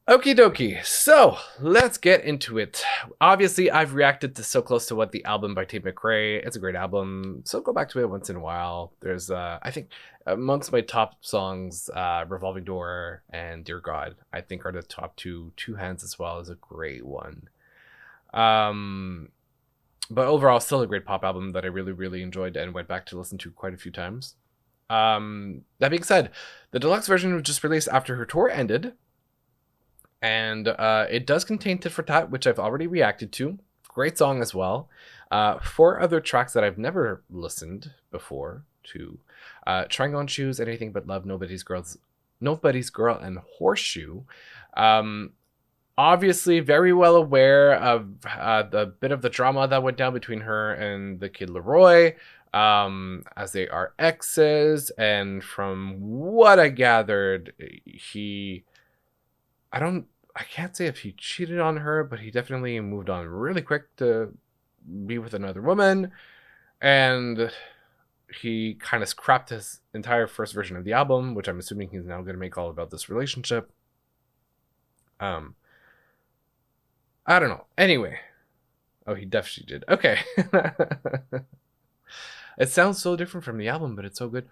Okie dokie. So let's get into it. Obviously, I've reacted to So Close to What, the album by Tate Mcrae. It's a great album, so go back to it once in a while. There's, I think, amongst my top songs, Revolving Door and Dear God, I think are the top two. Two Hands as well is a great one. But overall, still a great pop album that I really, really enjoyed and went back to listen to quite a few times. That being said, the deluxe version was just released after her tour ended. And it does contain Tit for Tat, which I've already reacted to. Great song as well. 4 other tracks that I've never listened before to. Trying On Shoes, Anything But Love, Nobody's Girl, and Horseshoe. Obviously, very well aware of the bit of the drama that went down between her and the kid Leroy, as they are exes. And from what I gathered, I can't say if he cheated on her, but he definitely moved on really quick to be with another woman. And he kind of scrapped his entire first version of the album, which I'm assuming he's now going to make all about this relationship. I don't know. Anyway. Oh, he definitely did. Okay. It sounds so different from the album, but it's so good.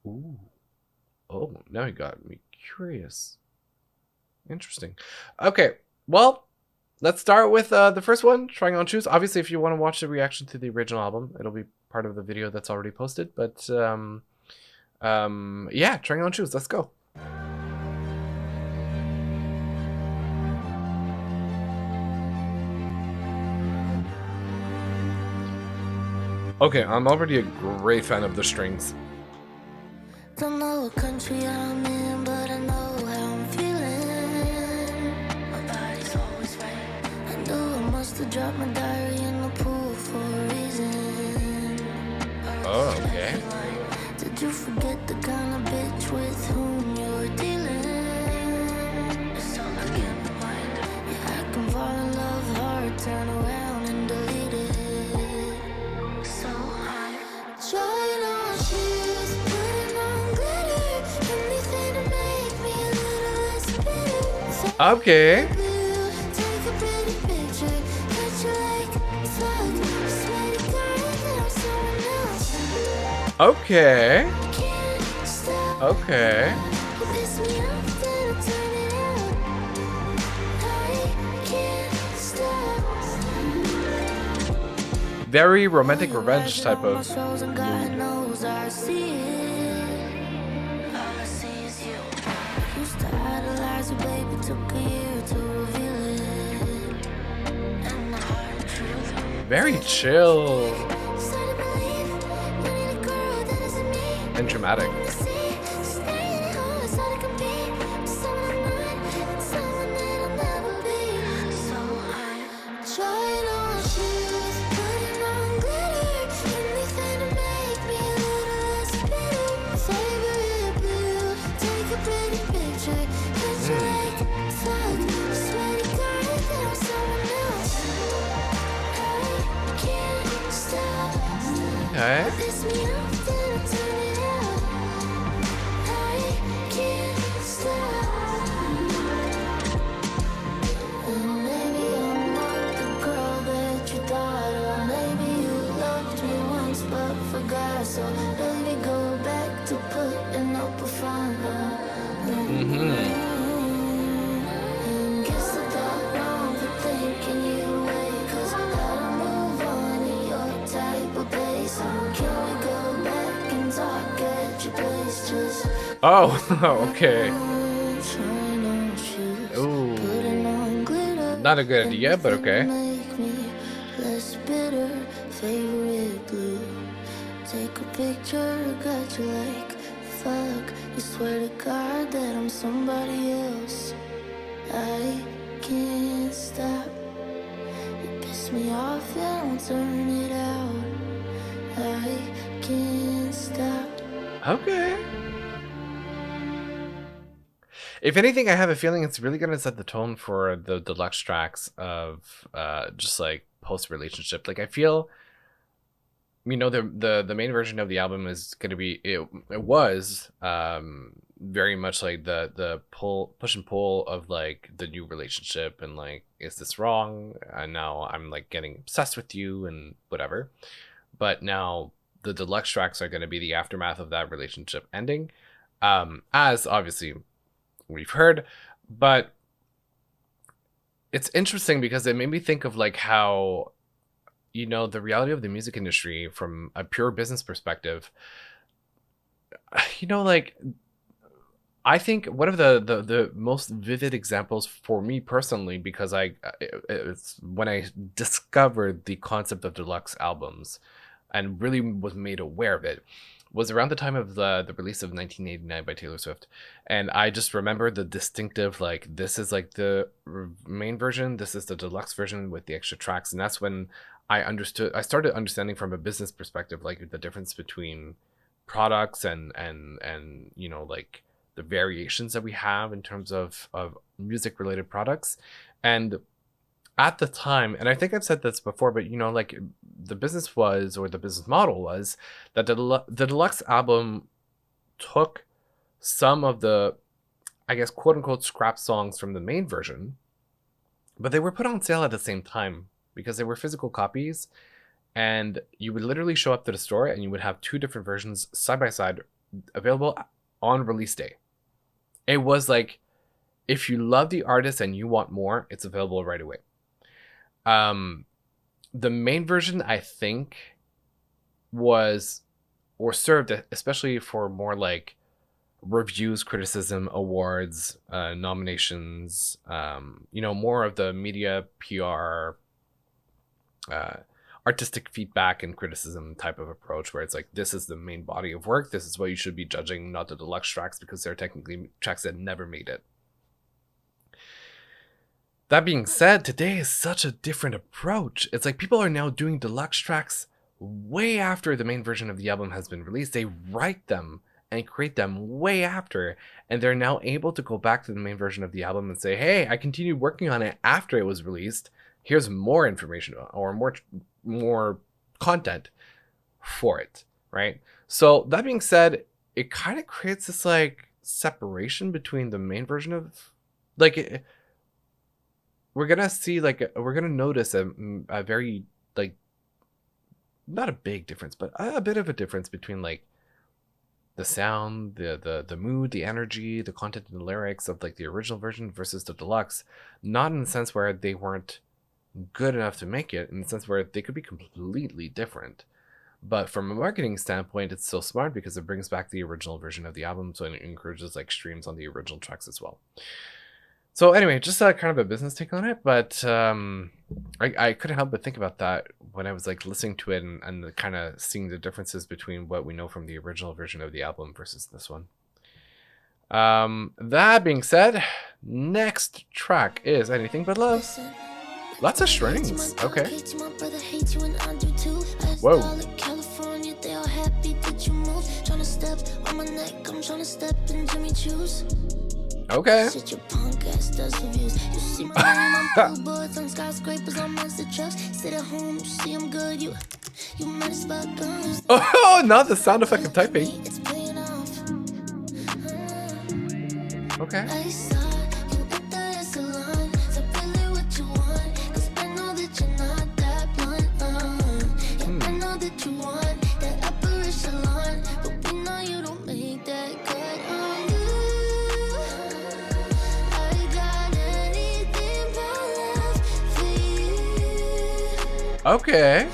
Ooh. Oh, now he got me curious. Interesting. Okay, well, let's start with the first one, Trying On Shoes. Obviously, if you want to watch the reaction to the original album, it'll be part of the video that's already posted. But yeah, Trying On Shoes. Let's go. Okay, I'm already a great fan of the strings. Don't know what country I'm in, but I know how I'm feeling. My body's always right. I knew I must have dropped my diary in the pool for a reason. Oh, okay. Did you forget the kind of bitch with whom you're dealing? It's all I can remind. Yeah, I can fall in love hard, turn around and delete it. So I'm trying on shoes, putting on glitter, anything to make me a little less bitter. Okay. Take a pretty picture, catch you like fuck, swear to God that I'm someone else. Okay. Can't stop. Okay. You piss me off, then I'll turn it out. I can't stop. Very romantic revenge type of. God knows I see it. All I see is you. Used to idolize you, baby. Took a year to reveal it. And the hard truth. Very chill Started to believe you need a girl that isn't me. and dramatic. See, staying at home is all I can be. Someone I'm not, and someone that I'll never be. So I'm trying on shoes, putting on glitter, anything to make me a little less bitter. Favorite blue, take a pretty picture, catch you like fuck, swear to God that I'm someone else. I can't stop. Okay. Piss me off, then I'll turn it out. I can't stop. And maybe I'm not the girl that you thought, or maybe you loved me once but forgot. So baby, go back to putting up a front. And guess I thought wrong for thinking you away, 'cause I gotta move on in your type of pace. So can we go back and talk at your place? Just Oh, okay. trying on shoes, Ooh. putting on glitter. Not a good idea, but okay. Make me less bitter. Favorite blue. Take a picture, got you like fuck. You swear to God that I'm somebody else. I can't stop. You piss me off, then I'll turn it out. I can't stop. Okay. If anything, I have a feeling it's really gonna set the tone for the deluxe tracks of just like post relationship. Like I feel you know, the main version of the album is going to be it was very much like the push and pull of like the new relationship, and like, is this wrong, and now I'm like getting obsessed with you and whatever. But now the deluxe tracks are going to be the aftermath of that relationship ending, as obviously we've heard. But it's interesting because it made me think of like how, you know, the reality of the music industry from a pure business perspective, you know, like, I think one of the most vivid examples for me personally, because it's when I discovered the concept of deluxe albums and really was made aware of it, was around the time of the release of 1989 by Taylor Swift. And I just remember the distinctive, like, this is like the main version, this is the deluxe version with the extra tracks. And that's when I started understanding from a business perspective, like the difference between products and you know, like the variations that we have in terms of music related products. And at the time, and I think I've said this before, but you know, like the business was, or the business model was, that the deluxe album took some of the, I guess, quote unquote scrap songs from the main version, but they were put on sale at the same time because they were physical copies, and you would literally show up to the store and you would have two different versions side by side available on release day. It was like, if you love the artist and you want more, it's available right away. The main version, I think, was, or served especially for more like reviews, criticism, awards, nominations, you know, more of the media, PR, artistic feedback and criticism type of approach, where it's like, this is the main body of work, this is what you should be judging, not the deluxe tracks, because they're technically tracks that never made it. That being said, today is such a different approach. It's like people are now doing deluxe tracks way after the main version of the album has been released. They write them and create them way after, and they're now able to go back to the main version of the album and say, hey, I continued working on it after it was released. Here's more information or more content for it, right? So that being said, it kind of creates this like separation between the main version of, like, we're gonna see, like, we're gonna notice a very, like, not a big difference, but a bit of a difference between like the sound, the mood, the energy, the content and the lyrics of like the original version versus the deluxe. Not in the sense where they weren't good enough to make it, in the sense where they could be completely different, but from a marketing standpoint, it's still smart because it brings back the original version of the album, so it encourages like streams on the original tracks as well. So anyway, just kind of a business take on it, but I couldn't help but think about that when I was like listening to it and kind of seeing the differences between what we know from the original version of the album versus this one. That being said, next track is Anything But Love. Lots of strings. Okay. Whoa. Okay. Oh, not the sound effect of typing. Okay. Okay.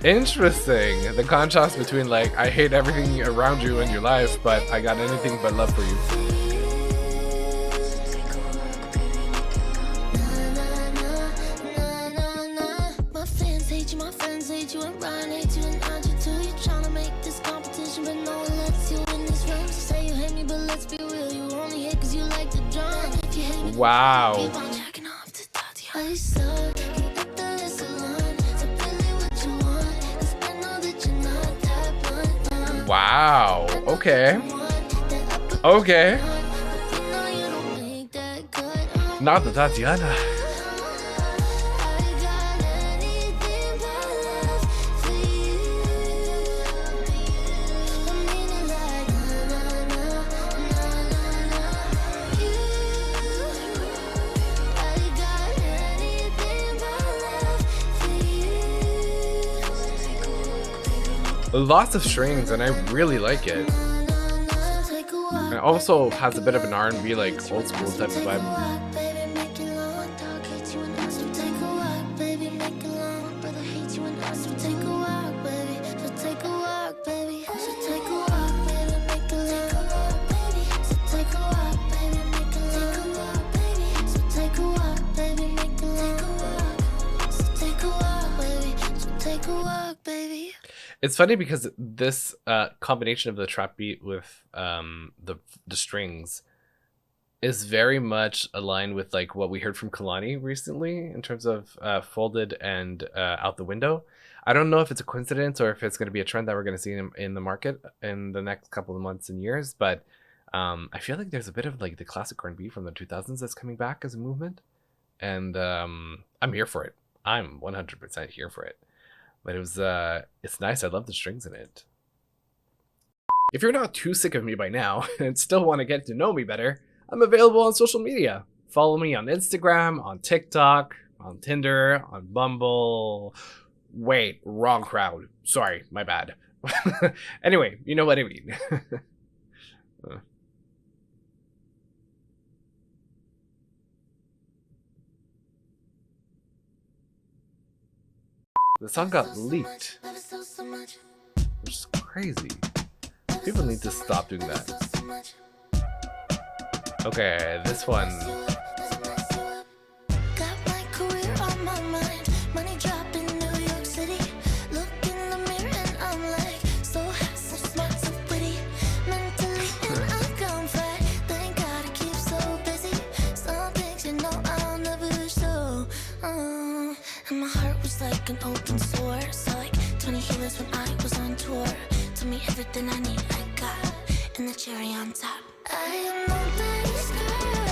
Interesting. The contrast between like, I hate everything around you in your life, but I got anything but love for you. My fans hate you, and Ryan hates you, and Andre too. You tryna make this competition, but no one lets you in this room. Say you hate me, but let's be real, you only hate cause you like the drum. If you hate me, wow. keep on jacking off to Tate. I saw you at the salon, so really what you want, cause I know that you're not that blunt. Wow. Okay. Okay. Not the Tatiana. Lots of strings, and I really like it. It also has a bit of an R&B, like old school type of vibe. It's funny because this combination of the trap beat with the strings is very much aligned with like what we heard from Kalani recently in terms of Folded and Out the Window. I don't know if it's a coincidence or if it's going to be a trend that we're going to see in the market in the next couple of months and years, but I feel like there's a bit of like the classic R&B from the 2000s that's coming back as a movement, and I'm here for it. I'm 100% here for it. But it was it's nice. I love the strings in it. If you're not too sick of me by now and still want to get to know me better, I'm available on social media. Follow me on Instagram, on TikTok, on Tinder, on Bumble. Wait, wrong crowd. Sorry, my bad. Anyway, you know what I mean. The song got leaked, which is crazy. People need to stop doing that. Okay, this one. And my heart was like an open sore. Saw like 20 healers when I was on tour. Told me everything I need, I got. And the cherry on top. I am nobody's girl.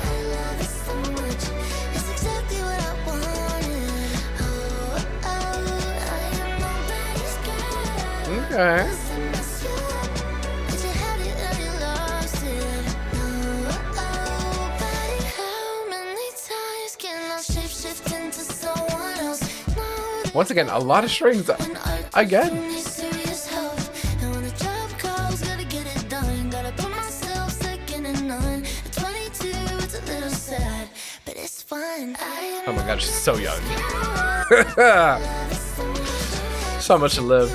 I love it so much. It's exactly what I wanted. Oh, oh, I am nobody's girl. Okay. But you had it and you lost it. Oh, oh, buddy. How many times can I shift into someone else? Once again, a lot of strings. Again. Oh my god, she's so young. So much to live.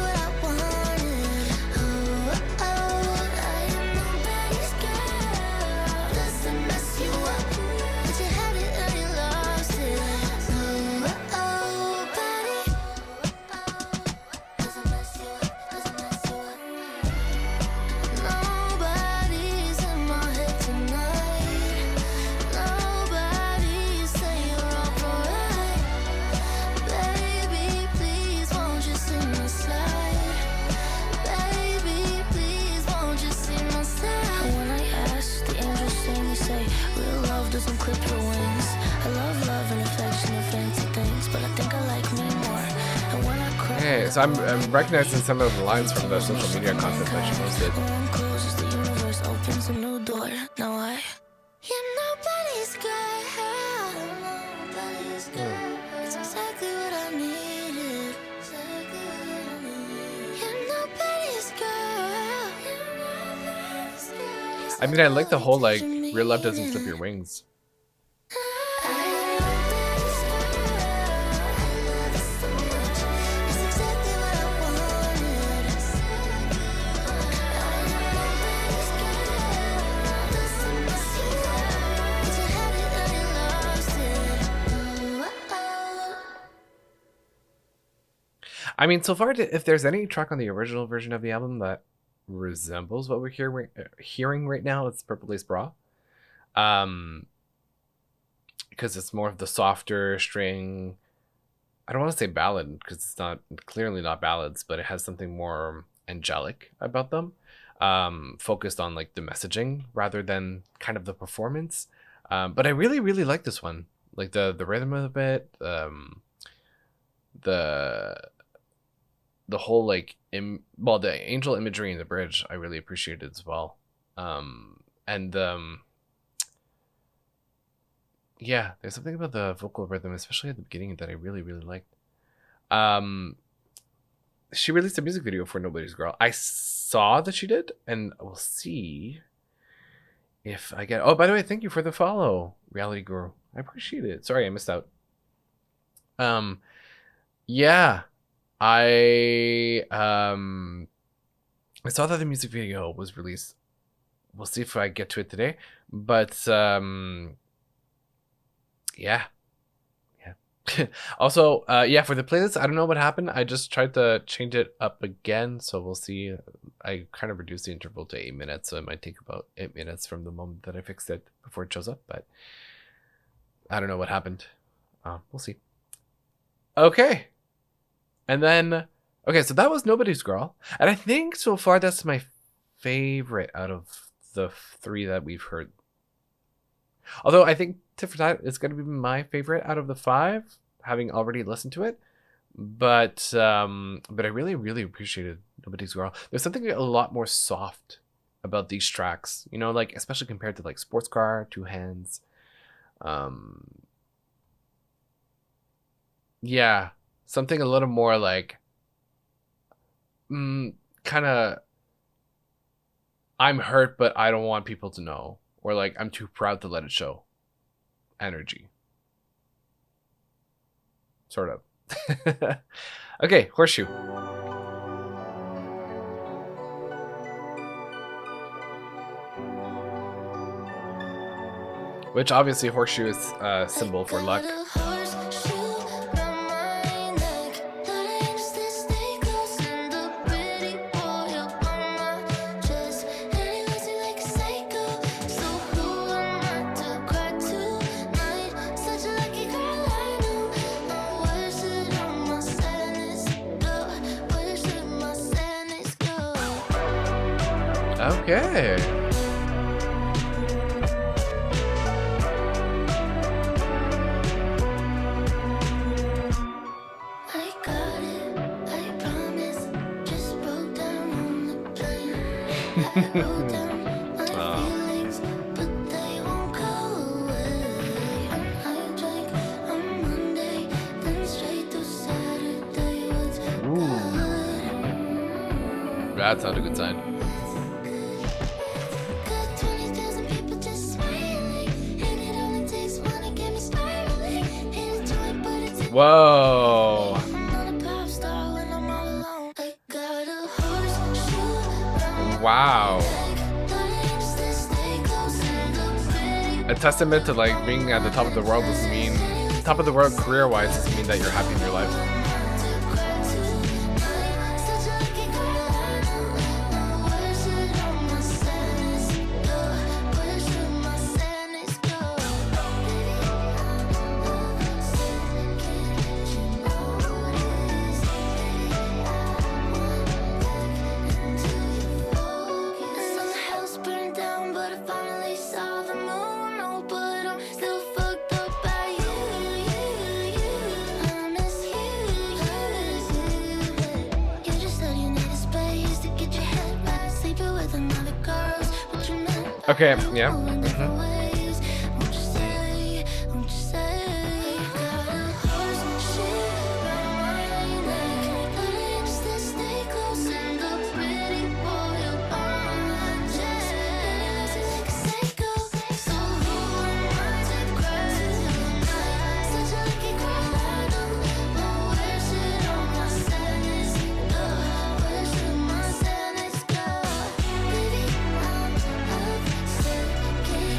Okay, so I'm recognizing some of the lines from the social media content that she posted. I mean, I like the whole like real love doesn't clip your wings. I mean, so far, if there's any track on the original version of the album that resembles what we're hearing right now, it's Purple Lace Bra. Because it's more of the softer string. I don't want to say ballad because it's not clearly not ballads, but it has something more angelic about them, focused on like the messaging rather than kind of the performance. But I really, really like this one, like the rhythm of it, the whole like the angel imagery in the bridge I really appreciated as well. Yeah, there's something about the vocal rhythm, especially at the beginning, that I really, really liked. she released a music video for Nobody's Girl. I saw that she did, and we'll see if I get. Oh, by the way, thank you for the follow, Reality Guru. I appreciate it. Sorry, I missed out. Yeah, I saw that the music video was released. We'll see if I get to it today. But yeah. Also, yeah, for the playlist, I don't know what happened. I just tried to change it up again, so we'll see. I kind of reduced the interval to 8 minutes, so it might take about 8 minutes from the moment that I fixed it before it shows up, but I don't know what happened. We'll see. Okay. And then, okay, so that was Nobody's Girl. And I think so far that's my favorite out of the 3 that we've heard. Although I think Tit for Tat is going to be my favorite out of the 5, having already listened to it. But I really, really appreciated Nobody's Girl. There's something a lot more soft about these tracks, you know, like especially compared to like Sports Car, Two Hands. Yeah, something a little more like kind of I'm hurt, but I don't want people to know, or like I'm too proud to let it show energy, sort of. Okay, Horseshoe. Which obviously Horseshoe is a symbol for luck. Okay. I got it, I promise. Just broke down on the plane. I wrote down my feelings, but they won't go away. I drank on Monday, then straight to Saturday was good. That's not a good sign. Got 20,000 people just smiling, and it only takes one to get me spiraling. Hit a joint, but it's Whoa. I'm not a pop star when I'm all alone. I got a horseshoe. Wow. A testament to like being at the top of the world doesn't mean top of the world career-wise doesn't mean that you're happy in your life. Okay, yeah.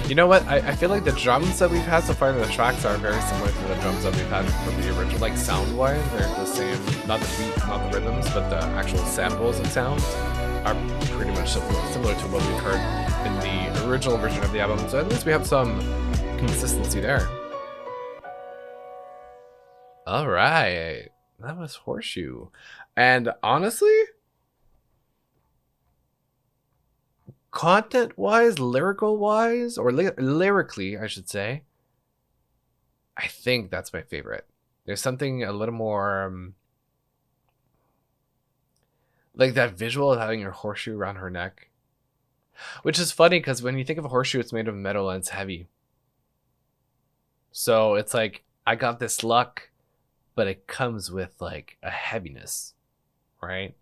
You know what? I feel like the drums that we've had so far in the tracks are very similar to the drums that we've had from the original, like sound-wise. They're the same, not the beat, not the rhythms, but the actual samples and sounds are pretty much similar to what we've heard in the original version of the album. So at least we have some consistency there. All right, that was Horseshoe. And honestly, content-wise, lyrical-wise, or lyrically, I should say, I think that's my favorite. There's something a little more like that visual of having your horseshoe around her neck, which is funny because when you think of a horseshoe, it's made of metal and it's heavy. So it's like, I got this luck, but it comes with like a heaviness, right?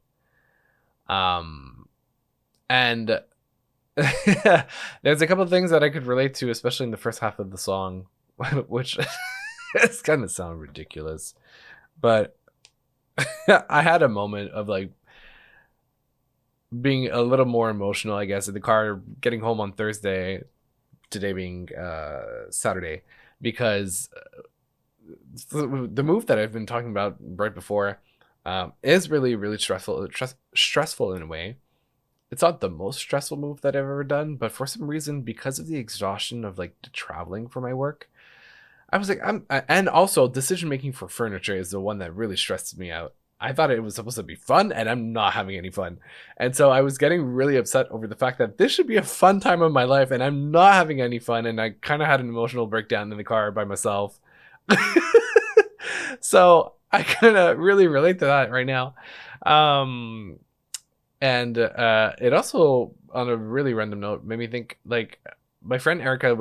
And there's a couple of things that I could relate to, especially in the first half of the song, which it's kind of sound ridiculous, but I had a moment of like being a little more emotional, I guess, in the car getting home on Thursday, today being Saturday, because the move that I've been talking about right before is really, really stressful in a way. It's not the most stressful move that I've ever done, but for some reason, because of the exhaustion of like traveling for my work, I was like, and also decision making for furniture is the one that really stresses me out. I thought it was supposed to be fun, and I'm not having any fun. And so I was getting really upset over the fact that this should be a fun time of my life, and I'm not having any fun. And I kind of had an emotional breakdown in the car by myself. So I kind of really relate to that right now. And it also, on a really random note, made me think, like, my friend Erica,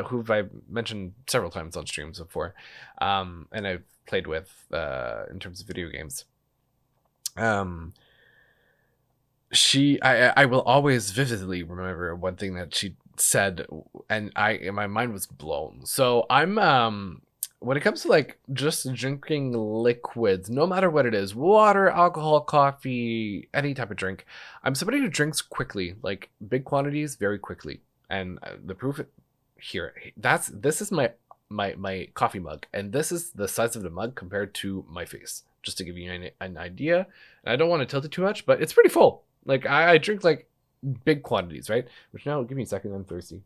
who I've mentioned several times on streams before, and I've played with in terms of video games. I will always vividly remember one thing that she said, and my mind was blown. So I'm when it comes to like just drinking liquids, no matter what it is, water, alcohol, coffee, any type of drink, I'm somebody who drinks quickly, like big quantities, very quickly. And the proof here, this is my coffee mug, and this is the size of the mug compared to my face, just to give you an idea. And I don't want to tilt it too much, but it's pretty full. Like I drink like big quantities, right? Which now, give me a second, I'm thirsty.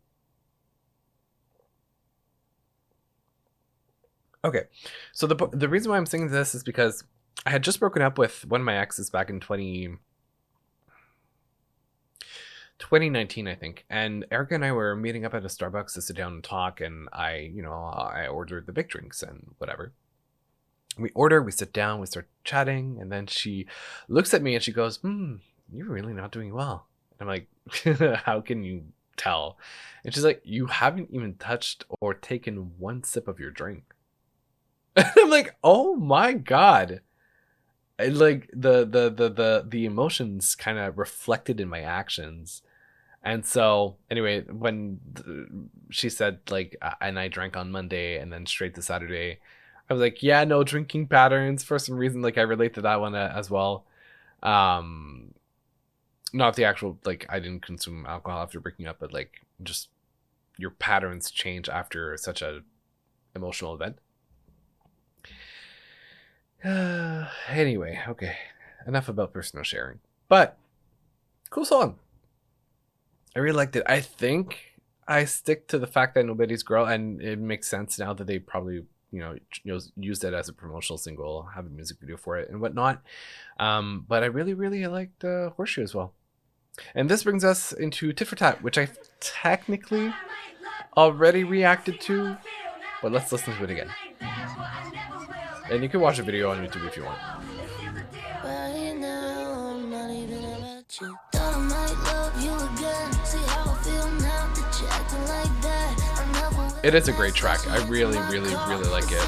Okay, so the reason why I'm saying this is because I had just broken up with one of my exes back in 2019, I think. And Erica and I were meeting up at a Starbucks to sit down and talk, and I ordered the big drinks and whatever. We sit down, we start chatting, and then she looks at me and she goes, you're really not doing well. And I'm like, how can you tell? And she's like, you haven't even touched or taken one sip of your drink. And I'm like, oh my God. And like the emotions kind of reflected in my actions. And so anyway, when she said like, and I drank on Monday and then straight to Saturday, I was like, yeah, no drinking patterns. For some reason, like I relate to that one as well. Not the actual, like I didn't consume alcohol after breaking up, but like just your patterns change after such a emotional event. Anyway, okay, enough about personal sharing, but cool song. I really liked it. I think I stick to the fact that Nobody's Girl, and it makes sense now that they probably used it as a promotional single, have a music video for it and whatnot. But I really liked Horseshoe as well. And this brings us into Tit for Tat, which I technically already reacted to, but let's listen to it again. And you can watch a video on YouTube if you want. Right now, I'm not even about you. Thought I might love you again. See how I feel now that you're acting like that. I never will. It is a great track. I really like it.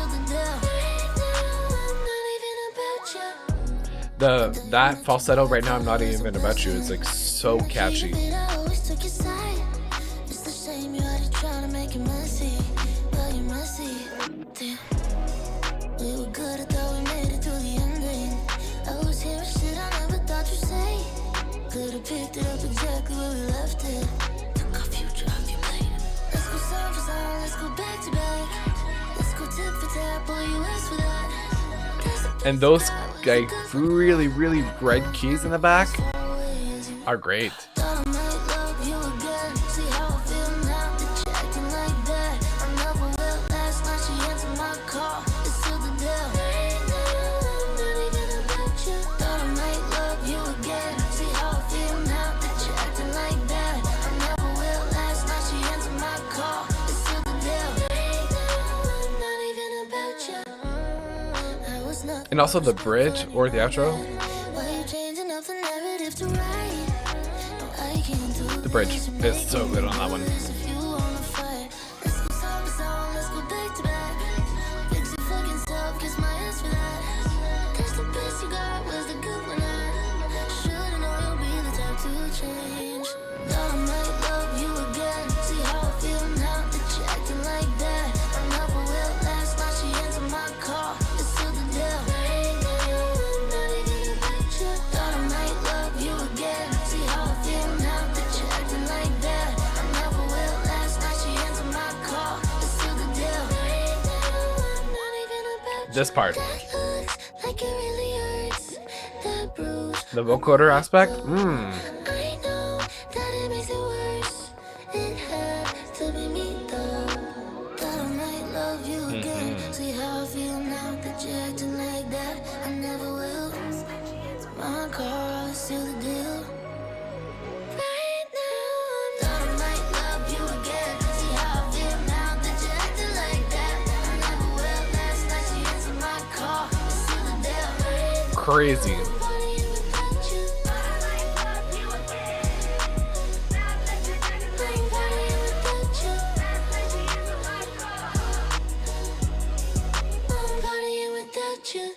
That falsetto right now, I'm not even about you, is like so catchy. Picked it up exactly where we left it. Took our future off your plate. Let's go song for song, let's go back to back. Let's go tit for tat, boy, you asked for that. And those like really bright keys in the back are great. And also the bridge or the outro. The bridge is so good on that one. Cause my ass for that. Cause the best you got was the good one. This part. That looks like it really hurts. That bruise. The vocoder aspect? I know that it makes it worse. It had to be me though. Thought I might love you again. See how I feel now that you're acting like that. I never will. My car, I'll seal the deal. Right now, thought I might love you again. See how I feel now that you're acting like that. I never will. Last night she answered my call. Seal the deal. Crazy. Partying without you. I'm partying without you. I'm partying without you.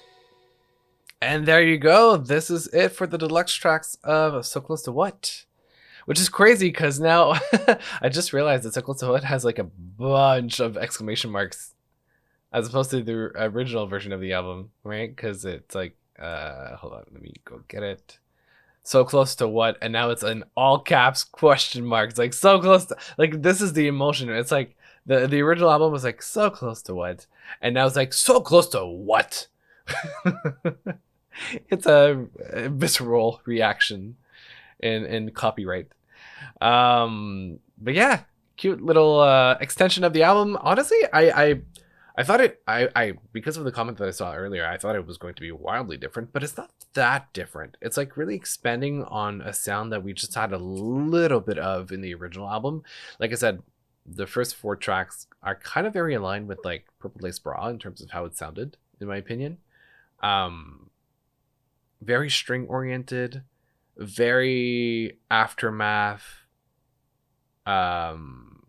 And there you go. This is it for the deluxe tracks of So Close to What. Which is crazy because now I just realized that So Close to What has like a bunch of exclamation marks as opposed to the original version of the album, right? Because it's like, hold on, let me go get it. So Close to What? And now it's in all caps question marks. Like so close to, like this is the emotion. It's like the original album was like so close to what? And now it's like so close to what? It's a visceral reaction in copyright. But yeah, cute little extension of the album. Honestly, I thought I because of the comment that I saw earlier, I thought it was going to be wildly different, but it's not that different. It's like really expanding on a sound that we just had a little bit of in the original album. Like I said, the first 4 tracks are kind of very aligned with like Purple Lace Bra in terms of how it sounded, in my opinion. Very string oriented, very Aftermath, kind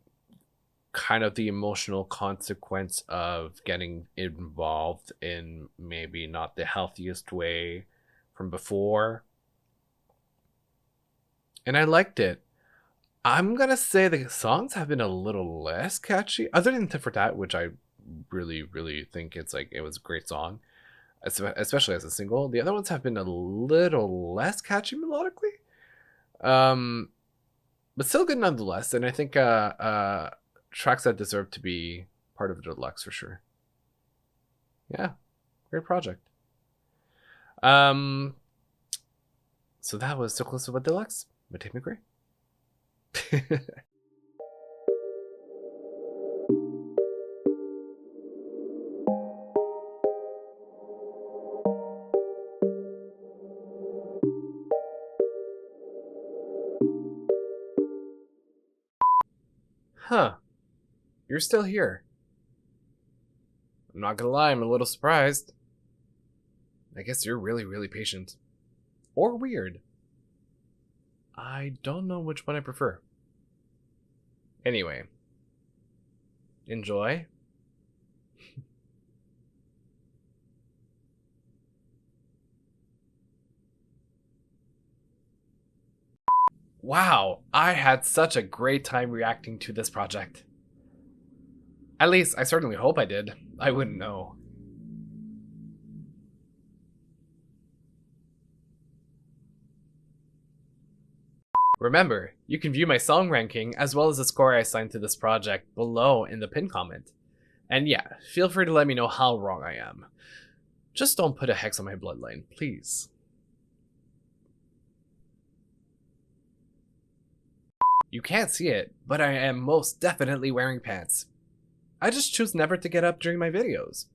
of the emotional consequence of getting involved in maybe not the healthiest way from before. And I liked it. I'm gonna say the songs have been a little less catchy, other than Tit for Tat, which I really, really think it's like it was a great song, especially as a single. The other ones have been a little less catchy melodically, but still good nonetheless. And I think tracks that deserve to be part of the deluxe for sure. Yeah, great project. So that was So Close to What Deluxe by Tate Mcrae. Huh. You're still here. I'm not gonna lie, I'm a little surprised. I guess you're really, really patient. Or weird. I don't know which one I prefer. Anyway. Enjoy. Wow, I had such a great time reacting to this project. At least, I certainly hope I did. I wouldn't know. Remember, you can view my song ranking as well as the score I assigned to this project below in the pinned comment. And yeah, feel free to let me know how wrong I am. Just don't put a hex on my bloodline, please. You can't see it, but I am most definitely wearing pants. I just choose never to get up during my videos.